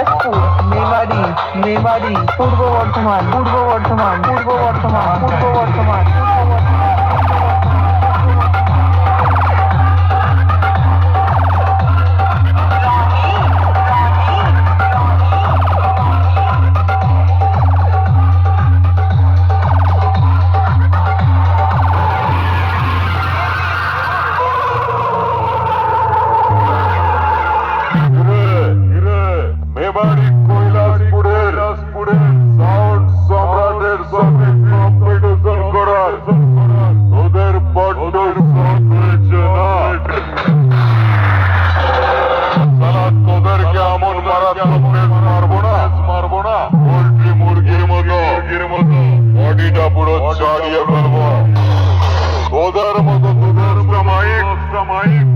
কৈলাসপুর, মেমারি, মেমারি, পূর্ব বর্ধমান, পূর্ব বর্ধমান, পূর্ব বর্ধমান, পূর্ব বর্ধমান, পূর্ব Bardhaman. Memari কৈলাসপুরের sound সম্রাটের সঙ্গে competition করার তোদের বড্ড শখ হয়েছে না? সালা তোদেরকে এমন মারাত্মক পেস মারবো না পোল্ট্রি মুরগির মতো বডিটা পুরো ছাড়িয়ে ফেলবো। তোদের মতো মাইক